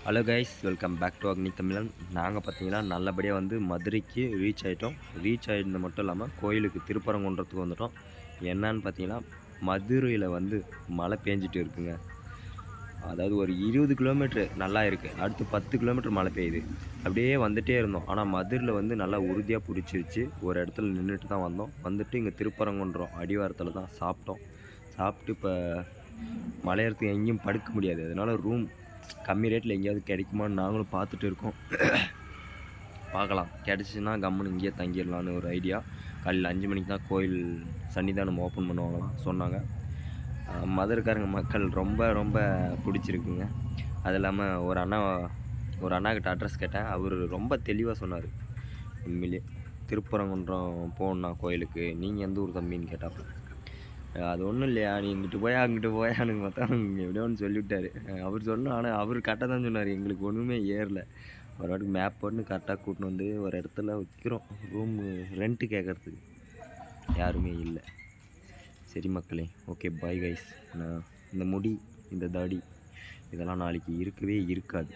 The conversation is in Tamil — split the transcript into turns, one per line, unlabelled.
Hello guys, welcome back to Agni Tamilan. நாங்கள் பார்த்தீங்கன்னா நல்லபடியாக வந்து மதுரைக்கு ரீச் ஆகிட்டோம். ரீச் ஆகிருந்தது மட்டும் இல்லாமல் கோயிலுக்கு திருப்பரங்குன்றத்துக்கு வந்துட்டோம். என்னன்னு பார்த்தீங்கன்னா, மதுரையில் வந்து மழை பேஞ்சிட்டு இருக்குங்க. அதாவது ஒரு 20 கிலோமீட்ரு நல்லா இருக்குது, அடுத்து 10 கிலோமீட்டர் மழை பெய்யுது. அப்படியே வந்துகிட்டே இருந்தோம். ஆனால் மதுரையில் வந்து நல்லா உறுதியாக பிடிச்சிருச்சு. ஒரு இடத்துல நின்றுட்டு தான் வந்தோம். வந்துட்டு இங்கே திருப்பரங்குன்றம் அடிவாரத்தில் தான் சாப்பிட்டோம். சாப்பிட்டு இப்போ மலையேறத்துக்கு எங்கேயும் படுக்க முடியாது, அதனால் ரூம் கம்மி ரேட்டில் எங்கேயாவது கிடைக்குமான்னு நாங்களும் பார்த்துட்டு இருக்கோம். பார்க்கலாம், கிடச்சிச்சின்னா கம்முன்னு இங்கேயே தங்கிடலான்னு ஒரு ஐடியா. காலையில் 5 மணிக்கு தான் கோயில் சன்னிதானம் ஓப்பன் பண்ணுவாங்களாம் சொன்னாங்க. மதுரைக்காரங்க மக்கள் ரொம்ப ரொம்ப பிடிச்சிருக்குங்க. அது இல்லாமல் ஒரு அண்ணாக்கிட்ட அட்ரஸ் கேட்டேன். அவர் ரொம்ப தெளிவாக சொன்னார். உண்மையிலே திருப்பரங்குன்றம் போகணுண்ணா கோயிலுக்கு, நீங்கள் எந்த ஊர் தம்பின்னு கேட்டாப்புல. அது ஒன்றும் இல்லையா, நீ இங்கிட்டு போயா அங்கிட்டு போயான்னு பார்த்தா எப்படியோ ஒன்று சொல்லிவிட்டார். அவர் சொன்னால், ஆனால் அவர் கரெக்டாக தான் சொன்னார். எங்களுக்கு ஒன்றுமே ஏறல. ஒரு வாட்டுக்கு மேப் போட்டு கரெக்டாக கூட்டின்னு வந்து ஒரு இடத்துல வைக்கிறோம் ரூமு ரெண்ட்டு கேட்குறதுக்கு. யாருமே இல்லை. சரி மக்களே, ஓகே பாய் கைஸ். நான் இந்த முடி, இந்த தாடி இதெல்லாம் நாளைக்கு இருக்கவே இருக்காது.